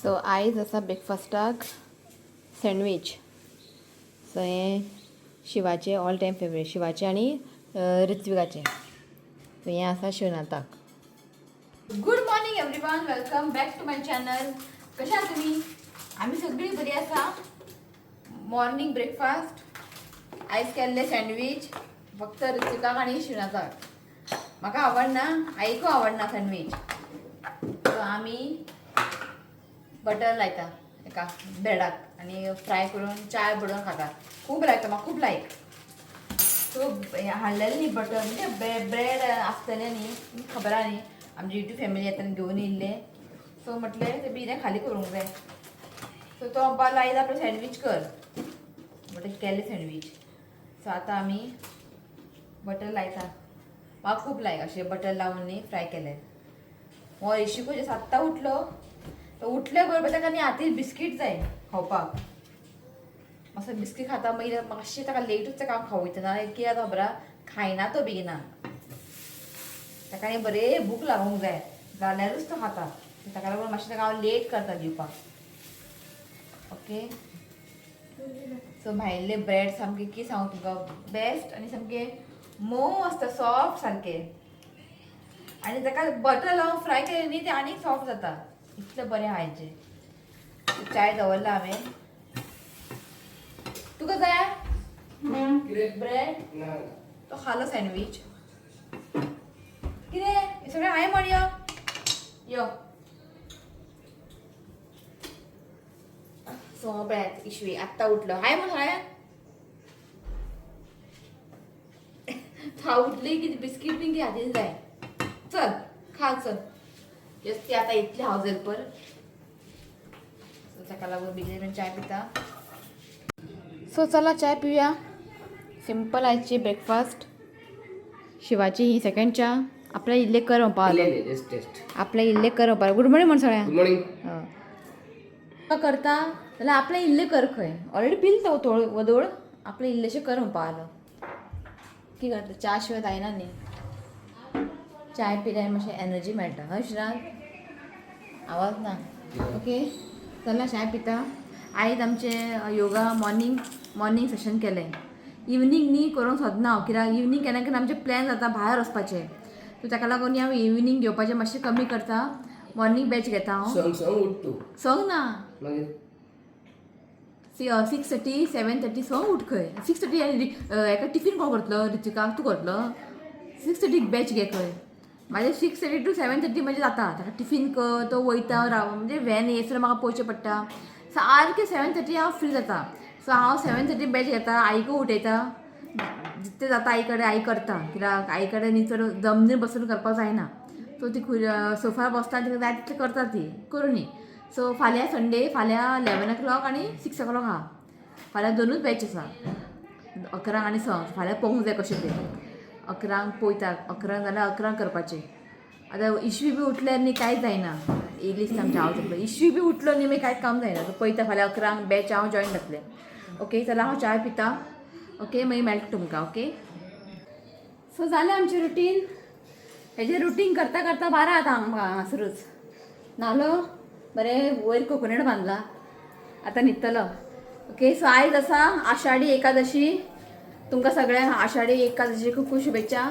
So आयज आसा ब्रेकफास्टाक sandwich. So हें शिवाचे ऑल टायम फेवरेट, शिवाचे आनी ऋत्विकाचे. सो हें आसा शिवनाथाक. Good morning everyone, welcome back to my channel. कशा आहा तुमी? आमी सगळीं बरी आसा. मॉर्निंग ब्रेकफास्ट आयज केल्ले सँडवीच फक्त ऋत्विकाक आनी शिवनाथाक. म्हाका आवडना, आईकूय आवडना सँडवीच. सो आमी बटर लायता एका ब्रेडाक आनी फ्राय करून चाय बरोवन खाता. खूब लायता, म्हाका खूब लायक. सो हाडलेलें न्ही बटर, म्हणजे ब्रेड आसतलें न्ही, खबर आहा न्ही, आमची युट्यूब फॅमिली येताना घेवन येयल्ले. सो म्हटलें तें बिरें खाली करूंक जाय. सो तो अब्बा लायता आपलें सँडवीच कर म्हटलें केलें सँडवीच. सो आतां आमी बटर लायता. म्हाका खूब लायक अशें बटर लावन न्ही फ्राय केलें. हो इशिको जे आत्तां उठलो, तो उठले बरोबर ताका न्ही हातीन बिस्कीट जाय खावपाक. मातसो बिस्कीट खाता, मागीर मातशें ताका लेटूच ताका हांव खावयता, नाल्यार कित्याक खबर आहा खायना तो बेगिना. ताका न्ही बरें भूक लागूंक जाय जाल्यारूच तो खाता. ताका लागून मातशें ताका हांव लेट करता दिवपाक. ओके. सो भायल्ले ब्रेड सामके कितें सांगू तुमकां, बेस्ट आनी सामके मोव आसता, सॉफ्ट सारके. आनी ताका बटर लावन फ्राय केलें न्ही तें आनीक सॉफ्ट जाता. इतलें बरें आहा हेचें. चाय दवरला हांवें. तुका जाय ब्रेड? तो खालो सँडवीच. कितें हें सगळें हांवें म्हण यो. सो ब्रेड इशवी आत्तां उठलो, हाय म्हण हाय. हांव उठली की बिस्कीट बीन हातीन जाय. चल खा चल. जस्ट ती आतां इतली हांव जरपर. सो ताका लागून बेगीन चाय पिता. सो चला चाय पिवया. सिंपल आयची ब्रेकफास्ट. शिवाची ही सेकंड च्या. आपल्या इल्ले कर म्हणपा लागलो. आपल्या इल्ले कर म्हणपा लागलो. गुड मॉर्निंग म्हण सगळ्यांक. Good morning. करता जाल्यार आपले इल्ले कर खंय. ऑलरेडी पिल तो वदोळ. आपले इल्लेशे कर म्हणपा लागलो. कितें करता, च्या शिवाय जायना न्ही. चाय पिल्यार मातशें एनर्जी मेळटा. हय श्रांत? आवाज ना. ओके. चला चाय पिता. आयज आमचें योगा मॉर्निंग सेशन केलें. इवनिंग न्ही करूंक सोदना हांव, कित्याक इवनिंग केन्ना केन्ना आमचें प्लॅन जाता भायर वचपाचें. सो ताका लागून हांव इवनिंग घेवपाचें मातशें कमी करता. मॉर्निंग बॅच घेता हांव. संक ना 6:30 7:30 संक उठ खंय. 6:30 हेका टिफीन कोण करतलो? ऋतिकाक तूं करतलो? 6:30 बॅच घे खंय. म्हाजें 6:30 to 7:30 म्हणजे जाता. ताका टिफीन कर, तो वयता म्हणजे व्हॅन येयसर म्हाका पळोवचें पडटा. सारकें 7:30 हांव फ्री जाता. सो हांव 7:30 बॅच घेता. आईकूय उठयता. जितलें जाता आई कडेन आई करता, कित्याक आई कडेन न्ही चड जमनीर बसून करपाक जायना. सो ती सोफार बसता, तिका जाय तितलें करता ती करुनी. सो फाल्यां संडे, फाल्यां 11 o'clock आनी 6 o'clock आहा. फाल्यां दोनूच बॅच आसा, 11 आनी 6. फाल्यां पळोवंक जाय कशें तें. 11 पळयता, 11 जाल्यार 11 करपाचें. आतां इश्वी बी उठल्यार न्ही कांयच जायना. येयलीच आमच्या हांव तकलो. इश्वी बी उठलो न्ही मागीर कांयच काम जायना. पळयता फाल्यां 11 बॅच हांव जॉयन जातलें. ओके. जाल्यार हांव चाय पिता. ओके. मागीर मेळटा तुमकां. ओके. सो जालें आमचें रुटीन. हेजें रुटीन करता करता 12 जाता हांगासरूच. नालो बरें वयर कोकोनट बांदला. आतां न्हिदतलो. ओके. सो आयज आसा आषाढी एकादशी. तुमकां सगळ्यांक आषाढी एकादशी खूब खूब शुभेच्छा.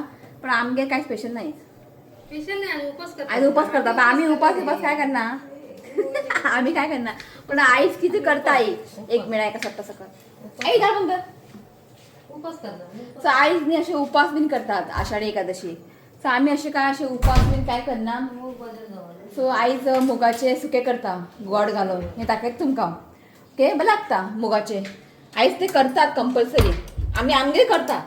पण आमगे कांय स्पेशल नाही. स्पेशल नाही, आम्ही उपास करतो. आयज उपास करता. पण आमी उपास काय करना. आमी काय करना. पण आयज कितें करता आई. एक मिनिट एका सट्टा सकट. आई घाल बंद. उपास करतो. सो आयज न्ही अशे उपास बीन करतात आषाढी एकादशी. सो आमी अशे काय अशे उपास बीन काय करना. सो आयज मुगाचे सुके करता गोड घालून. हें दाखयता तुमकां. ओके. बरें लागता मुगाचे. आयज ते करतात कंपल्सरी. आमी आमगे करता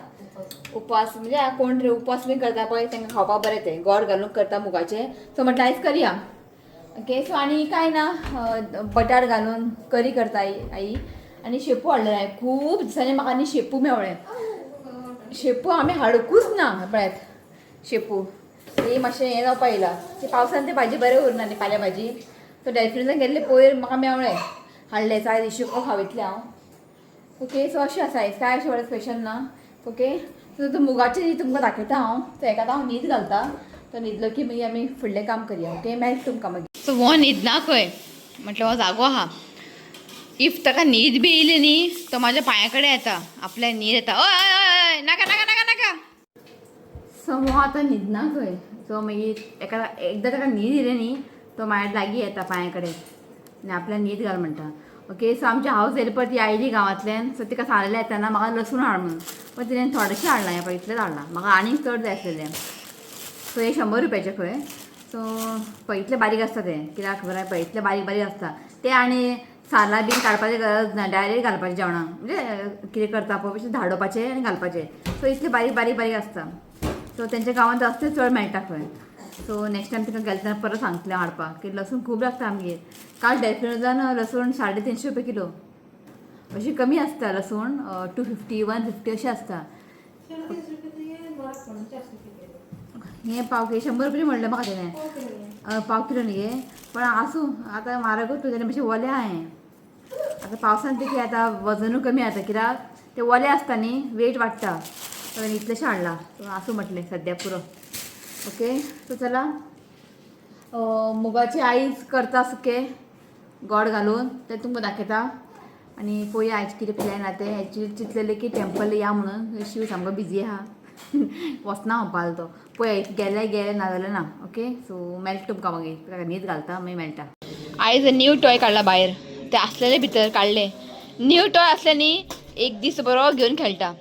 उपास. म्हणजे कोण तरी उपास बीन करता पळय तांकां खावपाक बरें तें गोड घालून करता मुगाचे. सो म्हटलें आयज करया. ओके. सो आनी कांय ना, बटाट घालून करी करता आई. आनी शेपू हाडलें हांवें. खूब दिसांनी म्हाका आनी शेपू मेवलें. शेपू आमी हाडूंकूच ना पळयात. शेपू ती मातशें हें जावपा येयला. ती पावसान ती भाजी बरें उरना न्ही पाल्या भाजी. सो डॅफ्रिजान गेल्ले पयर म्हाका मेवलें. हाडलें. आयज इशिको खावयतलें हांव. ओके. सो अशें आसा आयज. कांय अशें व्हडलें स्पेशल ना. ओके. सो तो मुगाचे तुमकां दाखयता हांव. सो हेका हांव न्हीद घालता. तो न्हिदलो की मागीर आमी फुडलें काम करया. ओके. मेळटा तुमकां मागीर. सो हो न्हिदना खंय. म्हटलं हो जागो आहा. इफ ताका न्हीद बी येयली न्ही तो माझ्या पांया येता. आपल्या न्हीद येता. ओय नाका नाका नाका नाका. सो हो आतां न्हिदना खंय. सो मागीर एकदां ताका न्हीद येयली न्ही तो म्हाज्या लागीं येता पांया कडेन आनी आपल्याक न्हीद घाल म्हणटा. ओके सो आमची हावस हेल्पर ती आयली गांवांतल्यान. सो तिका सांगलेलें येताना म्हाका लसूण हाड म्हणून. पण तिणें थोडेशें हाडलां. हें पळय इतलेंच हाडलां. म्हाका आनीक चड जाय आसलेलें. सो हे 100 रुपयाचे खंय. सो पळय इतले बारीक आसता ते. कित्याक खबर आसा पळय इतले बारीक बारीक आसता ते. आनी साला बीन काडपाची गरज ना. डायरेक्ट घालपाचें जेवणाक. म्हणजे कितें करता पळय बेश्टें धाडोवपाचें आनी घालपाचें. सो इतले बारीक बारीक बारीक आसता. सो तेंच्या गांवांत रस्ते चड मेळटा खंय. सो नेक्स्ट टायम तिका गेले तेन्ना परत सांगतलें हाडपाक की लसूण खूब लागता आमगेर. काल डेफिनजान लसूण 350 रुपया किलो. अशी कमी आसता लसूण 250 150 अशी आसता. 30 रुपये तर ये बरं पडून 400 रुपये. हें पाव किलो 100 रुपया म्हणलें म्हाका तेणें. पाव किलो न्ही गे. पण आसूं आतां म्हारगूच तुजें मातशें ओलें आहा हें. आतां पावसान ते आतां वजनूय कमी जाता कित्याक ते ओलें आसता न्ही वेट वाडटा. सो इतलेशें हाडलां. सो आसूं म्हटलें सद्या पुरो. ओके सो चला मुगाची आयज करता सुकें गोड घालून तें तुमकां दाखयता. आनी पळोवया आयज कितें प्लॅन आहा तें. एक्चुली चिंतलेलें की टॅम्पल या म्हणून. शिव सामको बिजी आहा. वचना म्हणपालो तो. पळय गेले ना जाल्यार ना. ओके सो मेळटा तुमकां मागीर. ताका न्हीद घालता मागीर मेळटा. आयज न्यू टॉय काडला भायर. ते आसलेले भितर काडले. न्यू टॉय आसले न्ही एक दीस बरो घेवन खेळटा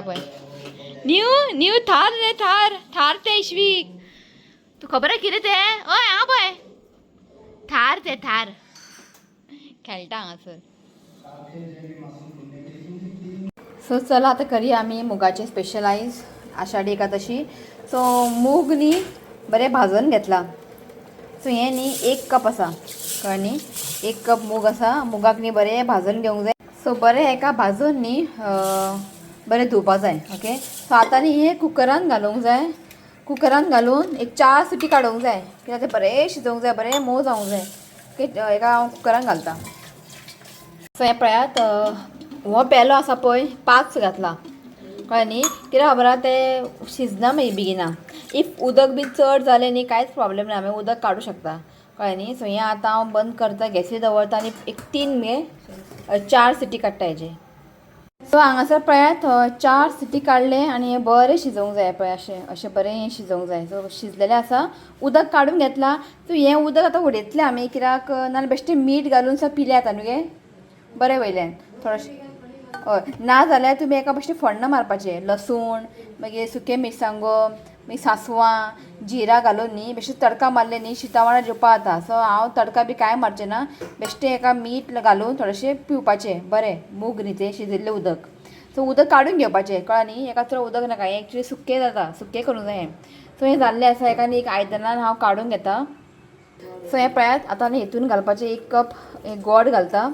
पळय. न्यू थार रे थार ते इश्वीक. तू खबर आहे कितें तें. हय हां पळय थार ते थार खेळटा हांगासर. सो चला आतां करुया आमी मुगाचें स्पेशल आयज आषाढी एकादशी. सो मूग न्ही बरें भाजून घेतला. सो हें न्ही 1 कप आसा कळ्ळें न्ही. 1 कप मूग आसा. मुगाक न्ही बरें भाजून घेवंक जाय. सो बरें हेका भाजून न्ही बरें धुवपा जाय. ओके सो आतां न्ही हें कुकरान घालूंक जाय. कुकरान घालून एक 4 सिटी काडूंक जाय. कित्याक तें बरें शिजोवंक जाय. बरें मोव जावंक जाय. ओके हेका हांव कुकरान घालता. सो हें पळयात हो पेलो आसा पळय 5 घातला कळ्ळें न्ही. कित्याक खबर आहा तें शिजना मागीर बेगिना. इफ उदक बी चड जालें न्ही कांयच प्रॉब्लेम ना. आमी उदक काडूं शकता कळ्ळें न्ही. सो हें आतां हांव बंद करता गॅसीर दवरता आनी एक 4 सिटी काडटा हेजे. सो हांगासर पळयात 4 सिटी काडले आनी हें बरें शिजोवंक जाय पळय अशें बरें हें शिजोवंक जाय. सो शिजलेलें आसा. उदक काडून घेतला. सो हें उदक आतां उडयतलें आमी कित्याक नाल्यार बेश्टें मीठ घालून सुद्दां पिलें जाता न्हू गे बरें वयल्यान थोडेशें. हय ना जाल्यार तुमी एका बेश्टें फोण्ण मारपाचें. लसूण मागीर सुके मिरसांगो मागीर सांसवां जिरा घालून न्ही बेश्टें तडका मारलें न्ही शीता वांगडा जेवपा जाता. सो हांव तडका बी कांय मारचें ना. बेश्टें एका मीठ घालून थोडेशें पिवपाचें बरें मूग न्ही तें शिजयल्लें उदक. सो उदक काडून घेवपाचें कळ्ळें न्ही. एका चड उदक नाका. हें एक्चुली सुकें जाता. सुकें करूंक जाय हें. सो हें जाल्लें आसा. एका न्ही एक आयदनान हांव काडून घेता. सो हें पळयात आतां न्ही हितून घालपाचें 1 कप गोड घालता.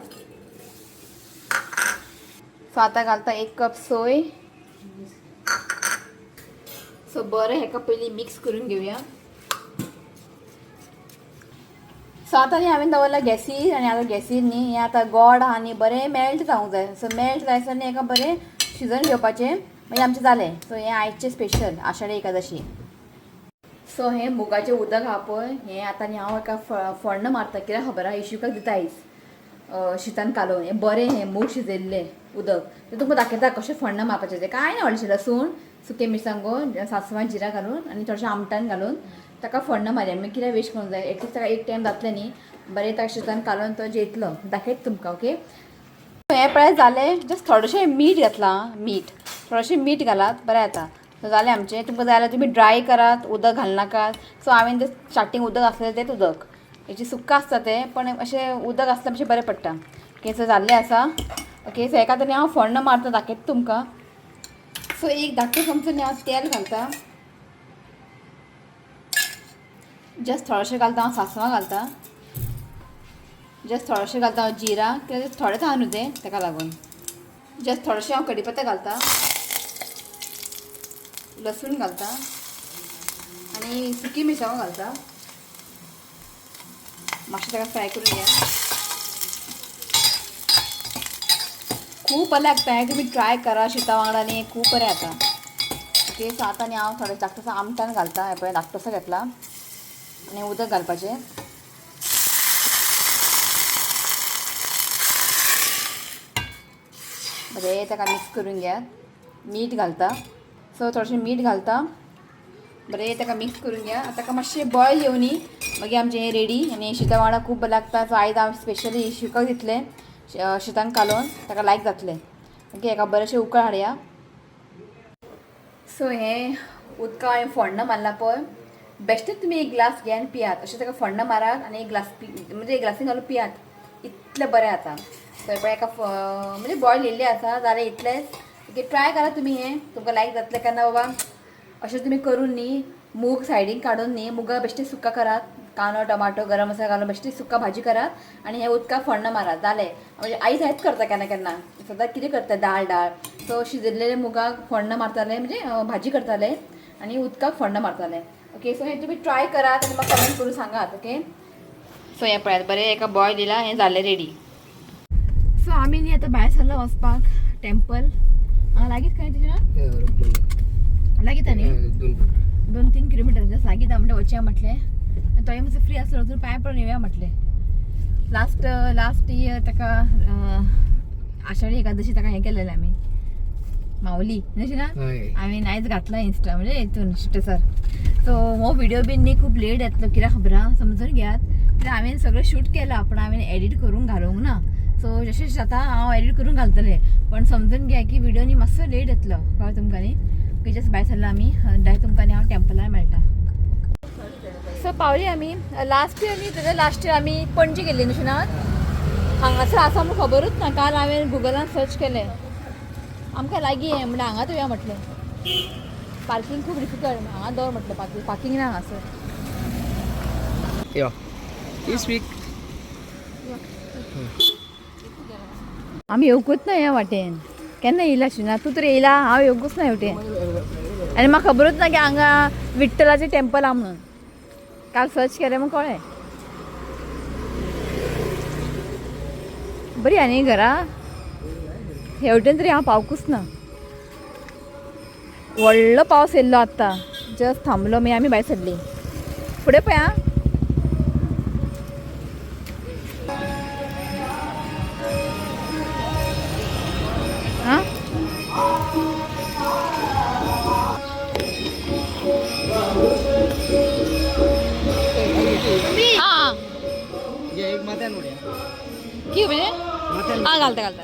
सो आतां घालता 1 कप सोय. सो बरें हेका पयलीं मिक्स करून घेवया. सो आतां न्ही हांवें दवरला गॅसीर आनी आतां गॅसीर न्ही हें आतां गोड आहा न्ही बरें मेल्ट जावंक जाय. सो मेल्ट जायसर न्ही हेका बरें शिजोवन घेवपाचें मागीर आमचें जालें. सो हें आयचें स्पेशल आषाढी एकादशी. सो हें मुगाचें उदक आहा पळय हें आतां न्ही हांव एका फोण्ण मारता. कित्याक खबर आहा इशूकाक दिता आयज शितान कालोवन. हें बरें हें मूग शिजयल्लें उदक. तें तुमकां दाखयता कशें फोण्ण मारपाचें तें. कांय ना व्हडलेंशें लसूण सुके मिरसांगो सांसवां जिरा घालून आनी थोडेशें आमटान घालून ताका फोण्ण मारया. मागीर कितें वेस्ट करूंक जाय. एटलीस्ट ताका एक टायम जातलें न्ही बरें ताका शितान कालोवन तो जेयतलो. दाखयता तुमकां ओके. हें पळय जालें. जस्ट थोडेशें मीठ घातलां. थोडेशें मीठ घालात बरें जाता. सो जालें आमचें. तुमकां जाय जाल्यार तुमी ड्राय करात उदक घालनाकात. सो हांवें तें स्टार्टींग उदक आसलें तेंच उदक हेचें सुक्क आसता तें पण अशें उदक आसता मातशें बरें पडटा. ओके सो जाल्लें आसा. ओके सो हेका आतां हांव फोण्ण मारता दाखयता तुमकां. सो एक धाकटो चमचो न्ही हांव तेल घालता. जस्ट थोडेशें घालता हांव सांसवां घालता. जस्ट थोडेशें घालता हांव जिरा कित्याक थोडेंच आहा न्हू तें ताका लागून. जस्ट थोडेशें हांव कढीपत्ता घालता. लसूण घालता आनी सुकी मिरसांगो घालता. मातशें ताका फ्राय करून घ्या. खूब बरें लागता हें. तुमी ट्राय करा शिता वांगडा न्ही खूब बरें जाता. ओके सो आतां न्ही हांव थोडें धाकटोसो आमटान घालता. हें पळय धाकटोसो घेतला आनी उदक घालपाचें. बरें ताका मिक्स करून घेयात. मीठ घालता. सो थोडेंशें मीठ घालता. बरें ताका मिक्स करून घ्या. ताका मातशें बॉयल येवं न्ही मागीर आमचें हें रेडी. आनी शीता वांगडा खूब बरें लागता. सो आयज हांव स्पेशली शिवकाक दितलें शितान कालोवन ताका लायक जातलें. ओके हेका बरेंशें उकळ हाडया. सो हें उदका हांवें फोण्ण मारला पळय बेश्टेच तुमी एक ग्लास घेयात पियात. अशें ताका फोण्ण मारात आनी एक ग्लास म्हणजे एक ग्लासीन घालून पियात. इतलें बरें जाता. सो पळय एका म्हणजे बॉयल येयल्लें आसा जाल्यार इतलेंच. ओके ट्राय करा तुमी हें तुमकां लायक जातलें. केन्ना बाबा अशें तुमी करून न्ही मूग सायडीन काडून न्ही मुगा बेश्टें सुक्का करात. कांदो टमाटो गरम मसाला घालून बेश्टी सुक्का भाजी करात आनी हें उदकाक फोण्ण मारात जालें. म्हणजे आई हेंच करता केन्ना केन्ना सदांच कितें करता दाळ सो शिजलेले मुगाक फोण्ण मारताले म्हणजे भाजी करताले आनी उदकाक फोण्ण मारताले. ओके सो हें तुमी ट्राय करात आनी म्हाका कमेंट करून सांगात. ओके सो हें पळयात बरें एका बॉयल येयला हें जालें रेडी. सो आमी न्ही आतां भायर सरला वचपाक टेम्पल लागीत खंय तुज्या लागीत न्ही 2-3 किलोमिटर जस्ट लागीत म्हणटा वचया म्हटलें. थंय मातसो फ्री आसलो वचून पांय पडून येवया म्हटलें. लास्ट इयर ताका आषाढी एकादशी ताका हें केलेलें आमी माऊली अशें ना हांवें आयज घातला इंस्टा म्हणजे हितून स्टेटसार. सो हो व्हिडिओ बीन न्ही खूब लेट येतलो कित्याक खबर आहा समजून घेयात कित्याक हांवें सगळें शूट केलां पण हांवें एडिट करून घालूंक ना. सो जशें जाता हांव एडिट करून घालतलें पण समजून घ्या की व्हिडिओ न्ही मातसो लेट येतलो कळ्ळें तुमकां न्ही. ओके जस्ट भायर सरला आमी डायरेक्ट तुमकां न्ही हांव टेम्पलार मेळटा. सो पावली आमी लास्ट इयर न्ही तेज्या लास्ट इयर आमी पणजे गेल्ली न्ही ना हांगासर आसा म्हूण खबरूच ना. काल हांवें गुगलान सर्च केलें आमकां लागीं हें म्हणल्यार हांगाच येवया म्हटलें. पार्किंग खूब डिफिकल्ट हांगा दवर म्हटलें पार्किंग ना हांगासर. आमी येवकूच ना ह्या वाटेन केन्ना येयला आशिना. तूं तर येयला हांव येवकूच ना हेवटेन आनी म्हाका खबरूच ना की हांगा विठ्ठलाचें टेम्पल आहा म्हणून. काल सर्च केलें म्हूण कळ्ळें. बरी आनी घरा हेवटेन तरी हांव पावकूच ना. व्हडलो पावस येयल्लो आत्तां जस्ट थांबलो मागीर आमी भायर सरली. फुडें पळय आं की म्हणजे हां घालता ऐकता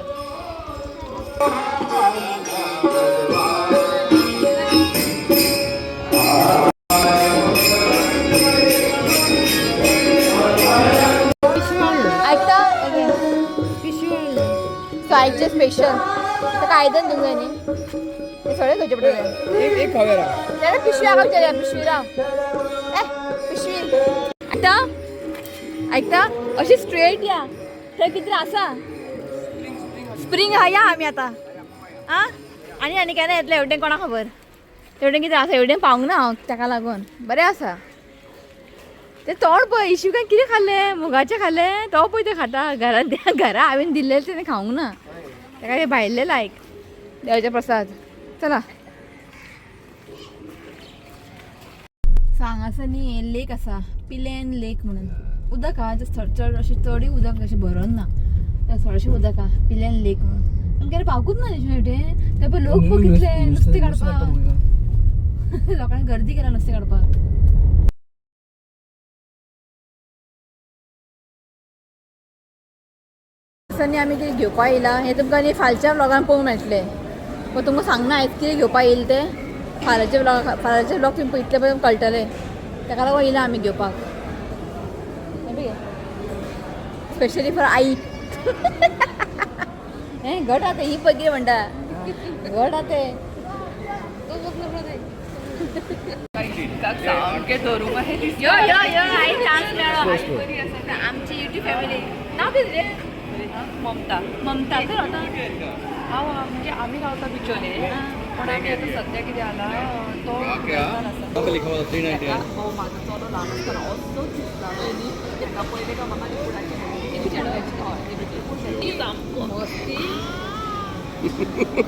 आयचे स्पेशल ताका आयदन दिवंक जाय न्ही ते सगळे खंयचे पडटले पिशवी हाडप केल्या पिशवी राव पिशवी ऐकता अशी स्ट्रेट या थंय कितें आसा स्प्रिंग आहा या आमी आतां आं आनी केन्ना येतलें हेवटेन कोणा खबर. हेवटेन कितें आसा हेवटेन पावूंक ना हांव ताका लागून. बरें आसा तें तोंड पळय इशिवकान कितें खाल्लें मुगाचें खाल्लें तो पळय तें खाता घरा हांवें दिल्लें तें खावंक ना ताका तें भायल्लें लायक देवाचें प्रसाद. चला सो हांगासर न्ही लेक आसा पिलेन लेक म्हणून उदक आहा चड अशें चडूय उदक अशें भरोन ना थोडेशें उदक आहा पिलेन लेक म्हणून. आमगेर पावकूच ना हेवटेन ते पळय लोक बघितले नुस्तें काडपाक लोकांनी गर्दी केला नुस्तें काडपाक. न्ही आमी कितें घेवपा येयला हें तुमकां न्ही फालच्या व्लॉगान पळोवंक मेळटलें. पूण तुमकां सांगना आयज कितें घेवपा येयलें तें फाल्यांचे व्लॉग तुमी पळयतले पळय कळटलें. ताका लागून येयला आमी घेवपाक स्पेशली फॉर आई. हें घट आतां ही पळय कितें म्हणटा घट आतां यो आई चान्स मेळ्ळो. आमची युट्यूब फॅमिली नांव कितें ममता तर हांव म्हणजे आमी रावता बिचोले पण आमी आतां सद्या कितें जाला तो हो म्हाजो चलो ल्हान आसतना असोच दिसता न्ही तेका पयलें काय म्हाका सामको मस्ती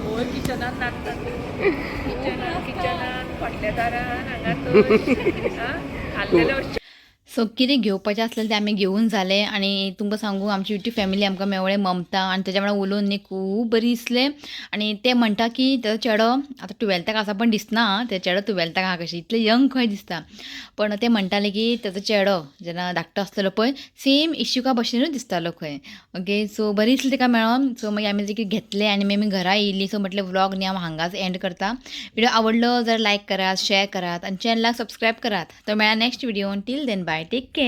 वयर किचनान नाचतात किचनान फाटल्या दारान हांगा थंय हाल्लेले. सो कितें घेवपाचें आसलें तें आमी घेवन जालें आनी तुमकां सांगू आमची युट्यूब फॅमिली आमकां मेवळें ममता आनी तेज्या वांगडा उलोवन न्ही खूब बरी दिसलें आनी ते म्हणटा की तेजो चेडो आतां टुवेल्थाक आसा पण दिसना ते चेडो टुवेल्थाक आहा कशें इतलें यंग खंय दिसता पण ते म्हणटाले की तेजो चेडो जेन्ना धाकटो आसतलो पळय सेम इशुका भशेनूच दिसतालो खंय ओके सो बरी दिसली तेका मेळोन सो मागीर आमी कितें घेतलें आनी मागीर आमी घरा येयली सो म्हटलें व्लॉग न्ही हांव हांगाच एंड करता व्हिडिओ आवडलो जाल्यार लायक करात शेअर करात आनी चॅनलाक सबस्क्रायब करात तर मेळ्या नेक्स्ट व्हिडिओन till then bye take care